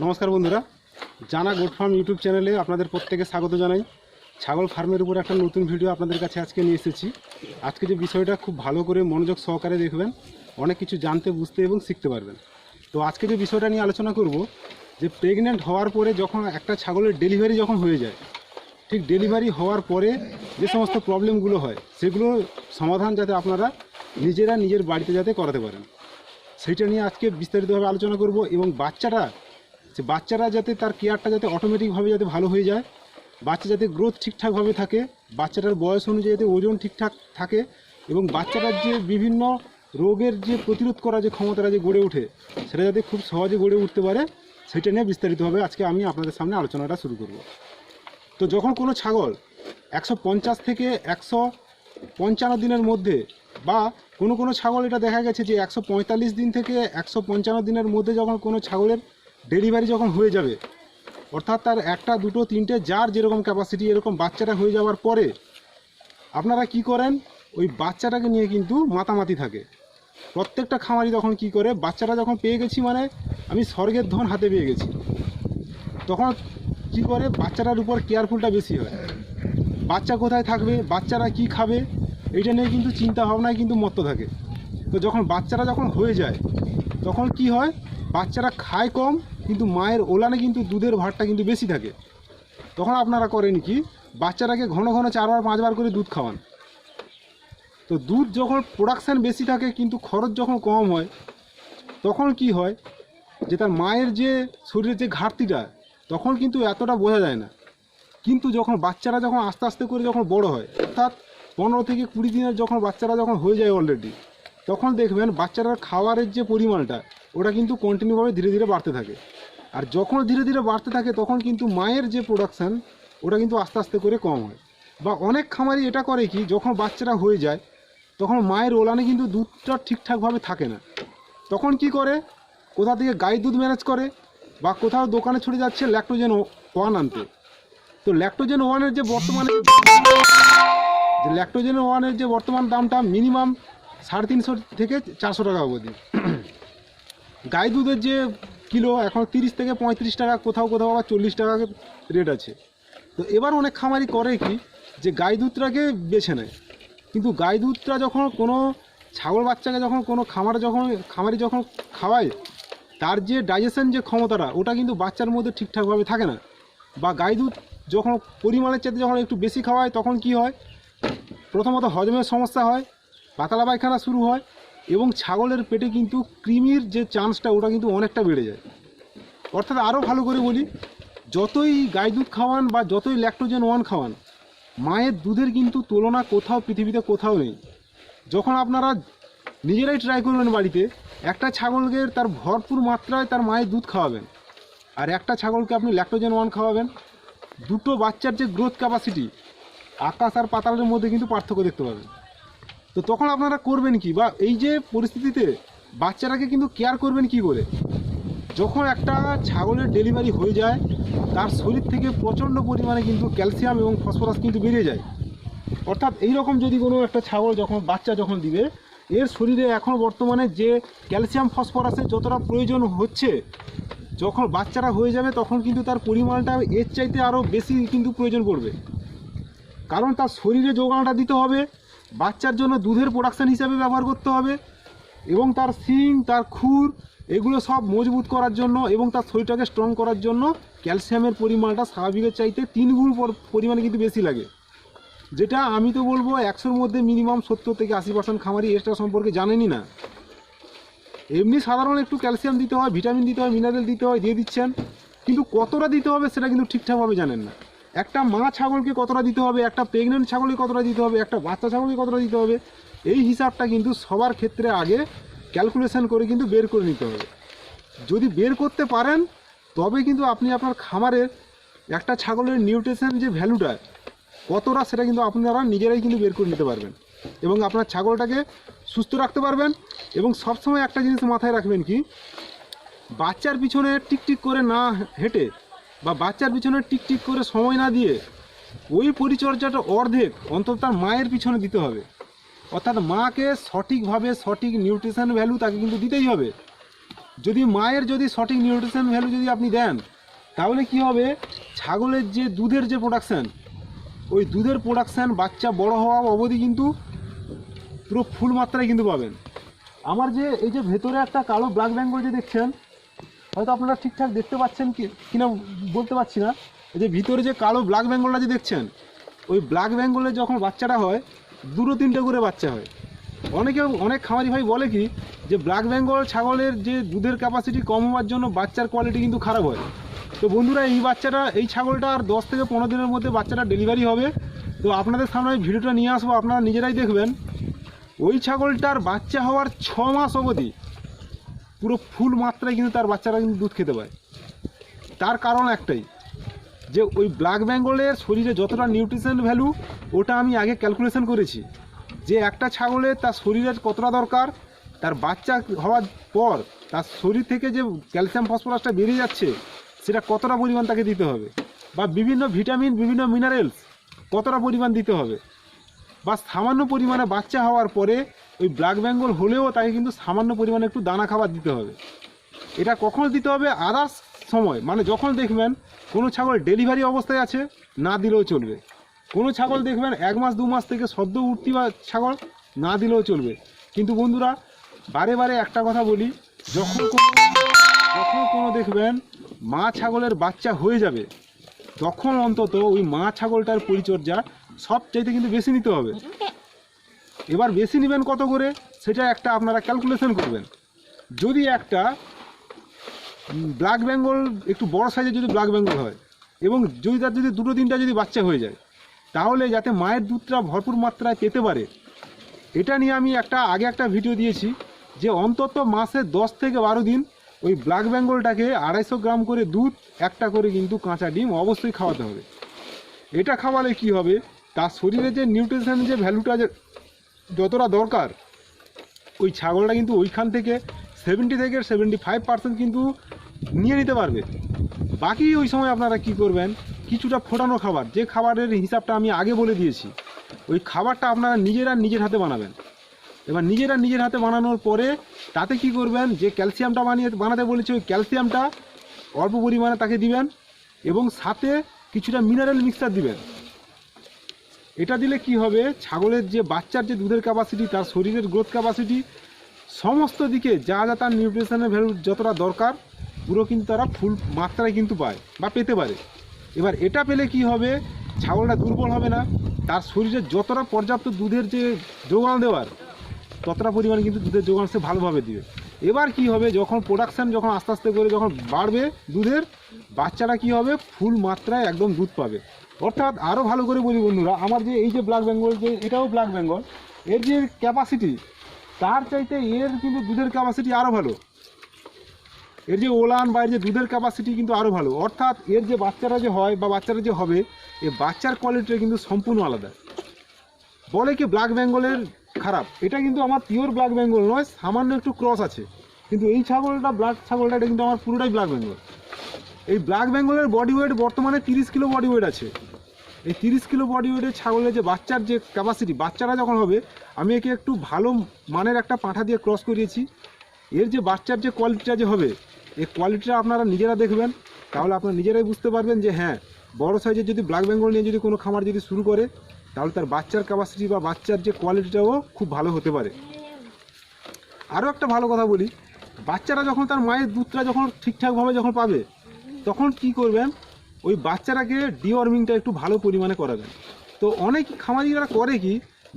নমস্কার বন্ধুরা, জানা গোট ফার্ম ইউটিউব চ্যানেলে আপনাদের প্রত্যেকে স্বাগত জানাই। ছাগল ফার্মের উপর একটা নতুন ভিডিও আপনাদের কাছে আজকে নিয়ে এসেছি। আজকে যে বিষয়টা খুব ভালো করে মনোযোগ সহকারে দেখবেন, অনেক কিছু জানতে বুঝতে এবং শিখতে পারবেন। তো আজকে যে বিষয়টা নিয়ে আলোচনা করব, যে প্রেগনেন্ট হওয়ার পরে যখন একটা ছাগলের ডেলিভারি যখন হয়ে যায়, ঠিক ডেলিভারি হওয়ার পরে যে সমস্ত প্রবলেমগুলো হয় সেগুলো সমাধান যাতে আপনারা নিজেরা নিজের বাড়িতে যাতে করাতে পারেন, সেইটা নিয়ে আজকে বিস্তারিতভাবে আলোচনা করব। এবং বাচ্চারা যাতে তার কেয়ারটা যাতে অটোমেটিকভাবে যাতে ভালো হয়ে যায়, বাচ্চা যাতে গ্রোথ ঠিকঠাকভাবে থাকে, বাচ্চাটার বয়স অনুযায়ী যাতে ওজন ঠিকঠাক থাকে, এবং বাচ্চাটার যে বিভিন্ন রোগের যে প্রতিরোধ করা যে ক্ষমতাটা যে গড়ে ওঠে সেটা যাতে খুব সহজে গড়ে উঠতে পারে, সেটা নিয়ে বিস্তারিতভাবে আজকে আমি আপনাদের সামনে আলোচনাটা শুরু করব। তো যখন কোনো ছাগল 150 থেকে 155 দিনের মধ্যে, বা কোনো ছাগল এটা দেখা গেছে যে 145 দিন থেকে 155 দিনের মধ্যে যখন কোনো ছাগলের ডেলিভারি যখন হয়ে যাবে, অর্থাৎ তার একটা দুটো তিনটে যার যেরকম ক্যাপাসিটি এরকম বাচ্চাটা হয়ে যাওয়ার পরে আপনারা কি করেন, ওই বাচ্চাটাকে নিয়ে কিন্তু মাতামাতি থাকে। প্রত্যেকটা খামারি তখন কি করে, বাচ্চাটা যখন পেয়ে গেছি মানে আমি স্বর্গের ধন হাতে পেয়ে গেছি, তখন কি করে বাচ্চাটার উপর কেয়ারফুলটা বেশি হয়। বাচ্চা কোথায় থাকবে, বাচ্চারা কি খাবে, এইটা নিয়ে কিন্তু চিন্তা ভাবনায় কিন্তু মত্ত থাকে। তো যখন বাচ্চারা যখন হয়ে যায় তখন কি হয়, বাচ্চারা খায় কম কিন্তু মায়ের ওলানে কিন্তু দুধের ভারটা কিন্তু বেশি থাকে। তখন আপনারা করেন কি, বাচ্চাটাকে ঘন ঘন 4বার 5বার করে দুধ খাওয়ান। তো দুধ যখন প্রোডাকশান বেশি থাকে কিন্তু খরচ যখন কম হয়, তখন কি হয় যে তার মায়ের যে শরীরের যে ঘাটতিটা তখন কিন্তু এতটা বোঝা যায় না। কিন্তু যখন বাচ্চারা যখন আস্তে আস্তে করে যখন বড় হয়, অর্থাৎ 15 থেকে 20 দিনের যখন বাচ্চারা যখন হয়ে যায় অলরেডি, তখন দেখবেন বাচ্চাটার খাবারের যে পরিমাণটা ওটা কিন্তু কন্টিনিউভাবে ধীরে ধীরে বাড়তে থাকে। আর যখন ধীরে ধীরে বাড়তে থাকে তখন কিন্তু মায়ের যে প্রোডাকশান ওটা কিন্তু আস্তে আস্তে করে কম হয়। বা অনেক খামারি এটা করে কি, যখন বাচ্চারা হয়ে যায় তখন মায়ের ওলানে কিন্তু দুধটা ঠিকঠাকভাবে থাকে না। তখন কি করে, কোথা থেকে গাই দুধ ম্যানেজ করে, বা কোথাও দোকানে ছুটে যাচ্ছে ল্যাকটোজেন 1 আনতে। তো ল্যাকটোজেন 1-এর যে বর্তমান দামটা মিনিমাম 350 থেকে 400 টাকা অবধি। গাই দুধের যে কিলো এখন 30 থেকে 35 টাকা, কোথাও কোথাও আবার 40 টাকা রেট আছে। তো এবার অনেক খামারি করে কি, যে গাই দুধটাকে বেছে নেয়। কিন্তু গাই দুধটা যখন কোনো ছাগল বাচ্চাকে যখন কোনো খামারি যখন খাওয়ায়, তার যে ডাইজেশন যে ক্ষমতাটা ওটা কিন্তু বাচ্চার মধ্যে ঠিকঠাকভাবে থাকে না। বা গাই দুধ যখন পরিমাণের চাইতে যখন একটু বেশি খাওয়ায় তখন কি হয়, প্রথমত হজমের সমস্যা হয়, পাতলা পায়খানা শুরু হয়, এবং ছাগলের পেটে কিন্তু কৃমির যে চান্সটা ওটা কিন্তু অনেকটা বেড়ে যায়। অর্থাৎ আরও ভালো করে বলি, যতই গাই দুধ খাওয়ান বা যতই ল্যাকটোজেন 1 খাওয়ান, মায়ের দুধের কিন্তু তুলনা কোথাও পৃথিবীতে কোথাও নেই। যখন আপনারা নিজেরাই ট্রাই করবেন বাড়িতে, একটা ছাগলকে তার ভরপুর মাত্রায় তার মায়ের দুধ খাওয়াবেন, আর একটা ছাগলকে আপনি ল্যাকটোজেন 1 খাওয়াবেন, দুটো বাচ্চার যে গ্রোথ ক্যাপাসিটি আকাশ আর পাতালের মধ্যে কিন্তু পার্থক্য দেখতে পাবেন। তো তখন আপনারা করবেন কি, বা এই যে পরিস্থিতিতে বাচ্চাটাকে কিন্তু কেয়ার করবেন কি করে, যখন একটা ছাগলের ডেলিভারি হয়ে যায় তার শরীর থেকে প্রচণ্ড পরিমাণে কিন্তু ক্যালসিয়াম এবং ফসফরাস কিন্তু বেড়ে যায়। অর্থাৎ এই রকম যদি কোনো একটা ছাগল যখন বাচ্চা যখন দিবে, এর শরীরে এখন বর্তমানে যে ক্যালসিয়াম ফসফরাসের যতটা প্রয়োজন হচ্ছে, যখন বাচ্চারা হয়ে যাবে তখন কিন্তু তার পরিমাণটা এর চাইতে আরও বেশি কিন্তু প্রয়োজন পড়বে। কারণ তার শরীরে যোগানটা দিতে হবে, বাচ্চার জন্য দুধের প্রোডাকশান হিসাবে ব্যবহার করতে হবে, এবং তার শিং তার খুর এগুলো সব মজবুত করার জন্য এবং তার শরীরটাকে স্ট্রং করার জন্য ক্যালসিয়ামের পরিমাণটা স্বাভাবিকের চাইতে 3 গুণ পরিমাণে কিন্তু বেশি লাগে। যেটা আমি তো বলবো 100-র মধ্যে মিনিমাম 70 থেকে 80% খামারি এটা সম্পর্কে জানেনই না। এমনি সাধারণ একটু ক্যালসিয়াম দিতে হয়, ভিটামিন দিতে হয়, মিনারেল দিতে হয়, দিয়ে দিচ্ছেন, কিন্তু কতটা দিতে হবে সেটা কিন্তু ঠিকঠাকভাবে জানেন না। একটা মা ছাগলকে কতটা দিতে হবে, একটা প্রেগনেন্ট ছাগলকে কতটা দিতে হবে, একটা বাচ্চা ছাগলকে কতটা দিতে হবে, এই হিসাবটা কিন্তু সবার ক্ষেত্রে আগে ক্যালকুলেশন করে কিন্তু বের করে নিতে হবে। যদি বের করতে পারেন তবে কিন্তু আপনি আপনার খামারের একটা ছাগলের নিউট্রিশন যে ভ্যালুটা কতটা সেটা কিন্তু আপনারা নিজেরাই কিন্তু বের করে নিতে পারবেন, এবং আপনার ছাগলটাকে সুস্থ রাখতে পারবেন। এবং সবসময় একটা জিনিস মাথায় রাখবেন কি, বাচ্চার পিছনে টিকটিক করে না হেঁটে বা বাচ্চার পিছনে টিকটিক করে সময় না দিয়ে ওই পরিচর্যাটা অর্ধেক অন্তত তার মায়ের পিছনে দিতে হবে। অর্থাৎ মাকে সঠিকভাবে সঠিক নিউট্রিশন ভ্যালু তাকে কিন্তু দিতেই হবে। যদি মায়ের যদি সঠিক নিউট্রিশন ভ্যালু যদি আপনি দেন, তাহলে কি হবে, ছাগলের যে দুধের যে প্রোডাকশান, ওই দুধের প্রোডাকশান বাচ্চা বড় হওয়া অবধি কিন্তু পুরো ফুল মাত্রায় কিন্তু পাবেন। আমার যে এই যে ভেতরে একটা কালো ব্ল্যাক বেঙ্গল যে দেখছেন, হয়তো আপনারা ঠিকঠাক দেখতে পাচ্ছেন কি না বলতে পারছি না, এই যে ভিতরে যে কালো ব্ল্যাক বেঙ্গলটা যে দেখছেন, ওই ব্ল্যাক বেঙ্গলের যখন বাচ্চাটা হয় 2-3টে করে বাচ্চা হয়। অনেক খামারি ভাই বলে কি যে ব্ল্যাক বেঙ্গল ছাগলের যে দুধের ক্যাপাসিটি কম হওয়ার জন্য বাচ্চার কোয়ালিটি কিন্তু খারাপ হয়। তো বন্ধুরা, এই ছাগলটা আর 10 থেকে 15 দিনের মধ্যে বাচ্চাটা ডেলিভারি হবে। তো আপনাদের সামনে আমি ভিডিওটা নিয়ে আসবো, আপনারা নিজেরাই দেখবেন। ওই ছাগলটার বাচ্চা হওয়ার 6 মাস অবধি পুরো ফুল মাত্রায় কিন্তু তার বাচ্চারা কিন্তু দুধ খেতে পায়। তার কারণ একটাই, যে ওই ব্ল্যাক বেঙ্গলের শরীরে যতটা নিউট্রিশন ভ্যালু, ওটা আমি আগে ক্যালকুলেশন করেছি, যে একটা ছাগলের তার শরীরের কতটা দরকার, তার বাচ্চা হওয়ার পর তার শরীর থেকে যে ক্যালসিয়াম ফসফরাসটা বেরিয়ে যাচ্ছে, সেটা কতটা পরিমাণ তাকে দিতে হবে, বা বিভিন্ন ভিটামিন বিভিন্ন মিনারেলস কতটা পরিমাণ দিতে হবে, বা সামান্য পরিমাণে বাচ্চা হওয়ার পরে ওই ব্ল্যাক বেঙ্গল হলেও তাকে কিন্তু সামান্য পরিমাণে একটু দানা খাবার দিতে হবে। এটা কখন দিতে হবে, আদার্স সময়, মানে যখন দেখবেন কোনো ছাগল ডেলিভারি অবস্থায় আছে, না দিলেও চলবে। কোনো ছাগল দেখবেন 1 মাস 2 মাস থেকে সদ্য উঠতি বা ছাগল, না দিলেও চলবে। কিন্তু বন্ধুরা, বারে বারে একটা কথা বলি, যখন কোনো দেখবেন মা ছাগলের বাচ্চা হয়ে যাবে, তখন অন্তত ওই মা ছাগলটার পরিচর্যা সবচাইতে কিন্তু বেশি নিতে হবে। এবার বেশি নেবেন কত করে, সেটা একটা আপনারা ক্যালকুলেশন করবেন। যদি একটা ব্ল্যাক বেঙ্গল একটু বড় সাইজের যদি ব্ল্যাক বেঙ্গল হয়, এবং যদি তার যদি 2-3টা যদি বাচ্চা হয়ে যায়, তাহলে যাতে মায়ের দুধটা ভরপুর মাত্রায় পেতে পারে, এটা নিয়ে আমি আগে একটা ভিডিও দিয়েছি, যে অন্তত মাসে 10 থেকে 12 দিন ওই ব্ল্যাক বেঙ্গলটাকে 250 গ্রাম করে দুধ, একটা করে কিন্তু কাঁচা ডিম অবশ্যই খাওয়াতে হবে। এটা খাওয়ালে কি হবে, তার শরীরে যে নিউট্রিশন যে ভ্যালুটা যে যতটা দরকার, ওই ছাগলটা কিন্তু ওইখান থেকে 70 থেকে 75% কিন্তু নিয়ে নিতে পারবে। বাকি ওই সময় আপনারা কি করবেন, কিছুটা ফোটানো খাবার, যে খাবারের হিসাবটা আমি আগে বলে দিয়েছি, ওই খাবারটা আপনারা নিজের হাতে বানাবেন। এবার নিজের হাতে বানানোর পরে তাতে কি করবেন, যে ক্যালসিয়ামটা বানাতে বলেছি, ওই ক্যালসিয়ামটা অল্প পরিমাণে তাকে দিবেন, এবং সাথে কিছুটা মিনারেল মিক্সচার দিবেন। এটা দিলে কি হবে, ছাগলের যে বাচ্চার যে দুধের ক্যাপাসিটি, তার শরীরের গ্রোথ ক্যাপাসিটি, সমস্ত দিকে যা তার নিউট্রিশনের ভ্যালু যতটা দরকার, পুরো কিন্তু তারা ফুল মাত্রায় কিন্তু পায় বা পেতে পারে। এবার এটা পেলে কি হবে, ছাগলটা দুর্বল হবে না, তার শরীরে যতটা পর্যাপ্ত দুধের যে যোগান দেওয়ার, ততটা পরিমাণে কিন্তু দুধের যোগান সে ভালোভাবে দিবে। এবার কি হবে, যখন প্রোডাকশান যখন আস্তে আস্তে করে যখন বাড়বে দুধের, বাচ্চারা কি হবে, ফুল মাত্রায় একদম দুধ পাবে। অর্থাৎ আরও ভালো করে বলি বন্ধুরা, আমার যে এই যে ব্ল্যাক বেঙ্গল, যে এটাও ব্ল্যাক বেঙ্গল, এর যে ক্যাপাসিটি, তার চাইতে এর কিন্তু দুধের ক্যাপাসিটি আরও ভালো। এর যে ওলান বা এর যে দুধের ক্যাপাসিটি কিন্তু আরও ভালো। অর্থাৎ এর যে বাচ্চারা যে হয় বা বাচ্চারা যে হবে, এই বাচ্চার কোয়ালিটিটা কিন্তু সম্পূর্ণ আলাদা। বলে কি ব্ল্যাক বেঙ্গলের খারাপ, এটা কিন্তু আমার পিওর ব্ল্যাক বেঙ্গল নয়, সামান্য একটু ক্রস আছে। কিন্তু এই ছাগলটা, ব্ল্যাক ছাগলটা, এটা কিন্তু আমার পুরোটাই ব্ল্যাক বেঙ্গল। এই ব্ল্যাক বেঙ্গলের বডি ওয়েট বর্তমানে 30 কিলো বডি ওয়েট আছে। এই 30 কিলো বডি ওয়েটের ছাগলের যে বাচ্চার যে ক্যাপাসিটি, বাচ্চারা যখন হবে, আমি একে একটু ভালো মানের একটা পাঁঠা দিয়ে ক্রস করিয়েছি। এর যে বাচ্চার যে কোয়ালিটিটা যে হবে, এই কোয়ালিটিটা আপনারা নিজেরা দেখবেন, তাহলে আপনারা নিজেরাই বুঝতে পারবেন যে হ্যাঁ, বড় সাইজের যদি ব্ল্যাক বেঙ্গল নিয়ে যদি কোনো খামার যদি শুরু করে, তাহলে তার বাচ্চার ক্যাপাসিটি বা বাচ্চার যে কোয়ালিটিটাও খুব ভালো হতে পারে। আরও একটা ভালো কথা বলি, বাচ্চারা যখন তার মায়ের দুধটা যখন ঠিকঠাকভাবে যখন পাবে, তখন কি করবেন, ওই বাচ্চাটাকে ডিওয়ার্মিংটা একটু ভালো পরিমাণে করাবেন। তো অনেক খামারিরা করে কি,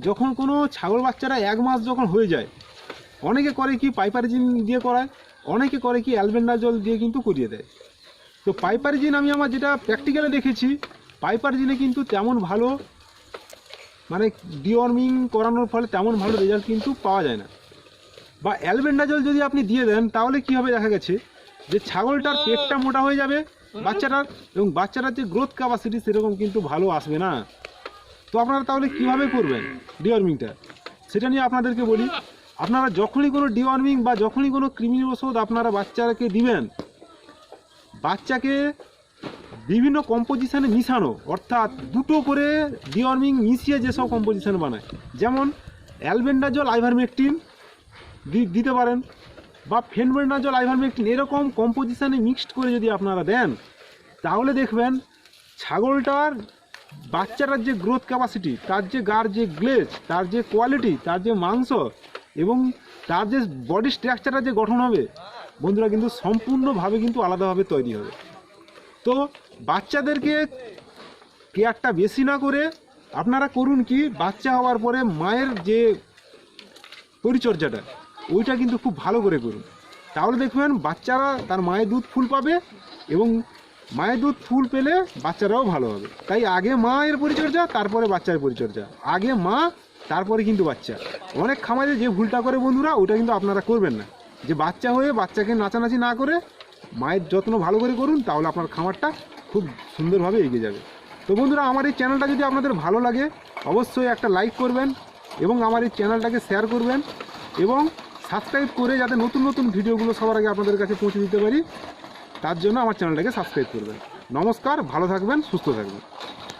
যখন কোনো ছাগল বাচ্চারা 1 মাস যখন হয়ে যায়, অনেকে করে কি পাইপারিজিন দিয়ে করায়, অনেকে করে কি অ্যালবেন্ডাজল দিয়ে কিন্তু করিয়ে দেয়। তো পাইপারিজিন আমি আমার যেটা প্র্যাকটিক্যালে দেখেছি, পাইপারিজিনে কিন্তু তেমন ভালো, মানে ডিওয়ার্মিং করানোর ফলে তেমন ভালো রেজাল্ট কিন্তু পাওয়া যায় না। বা অ্যালবেন্ডাজল যদি আপনি দিয়ে দেন, তাহলে কি হবে, দেখা গেছে যে ছাগলটার পেটটা মোটা হয়ে যাবে বাচ্চাটার, এবং বাচ্চাটার যে গ্রোথ ক্যাপাসিটি সেরকম কিন্তু ভালো আসবে না। তো আপনারা তাহলে কিভাবে করবেন ডিওয়ার্মিংটা, সেটা নিয়ে আপনাদেরকে বলি। আপনারা যখনই কোনো ডিওয়ার্মিং বা যখনই কোনো কৃমি ওষুধ আপনারা বাচ্চাকে দিবেন, বাচ্চাকে বিভিন্ন কম্পোজিশনে মিশানো, অর্থাৎ 2টো করে ডিওয়ার্মিং মিশিয়ে যেসব কম্পোজিশন বানায়, যেমন অ্যালবেন্ডাজল আইভারমেকটিন দিতে পারেন, বা ফেনবেন্ডাজল আইভারমেকটিন এরকম কম্পোজিশানে মিক্সড করে যদি আপনারা দেন, তাহলে দেখবেন ছাগলটার বাচ্চাটার যে গ্রোথ ক্যাপাসিটি, তার যে গার যে গ্লেজ, তার যে কোয়ালিটি, তার যে মাংস এবং তার যে বডি স্ট্রাকচারটা যে গঠন হবে বন্ধুরা, কিন্তু সম্পূর্ণভাবে কিন্তু আলাদাভাবে তৈরি হবে। তো বাচ্চাদেরকে কেয়ারটা বেশি না করে আপনারা করুন কি, বাচ্চা হওয়ার পরে মায়ের যে পরিচর্যাটা ওইটা কিন্তু খুব ভালো করে করুন। তাহলে দেখবেন বাচ্চারা তার মায়ের দুধ ফুল পাবে এবং মায়ের দুধ ফুল পেলে বাচ্চারাও ভালো হবে। তাই আগে মায়ের পরিচর্যা, তারপরে বাচ্চার পরিচর্যা, আগে মা তারপরে কিন্তু বাচ্চা। অনেক খামারে যে ভুলটা করে বন্ধুরা, ওটা কিন্তু আপনারা করবেন না, যে বাচ্চা হয়ে বাচ্চাকে নাচানাচি না করে মায়ের যত্ন ভালো করে করুন, তাহলে আপনার খামারটা খুব সুন্দরভাবে এগিয়ে যাবে। তো বন্ধুরা, আমার এই চ্যানেলটা যদি আপনাদের ভালো লাগে অবশ্যই একটা লাইক করবেন এবং আমার এই চ্যানেলটাকে শেয়ার করবেন এবং সাবস্ক্রাইব করে যাতে নতুন নতুন ভিডিওগুলো সবার আগে আপনাদের কাছে পৌঁছে দিতে পারি, তার জন্য আমার চ্যানেলটাকে সাবস্ক্রাইব করবেন। নমস্কার, ভালো থাকবেন, সুস্থ থাকবেন।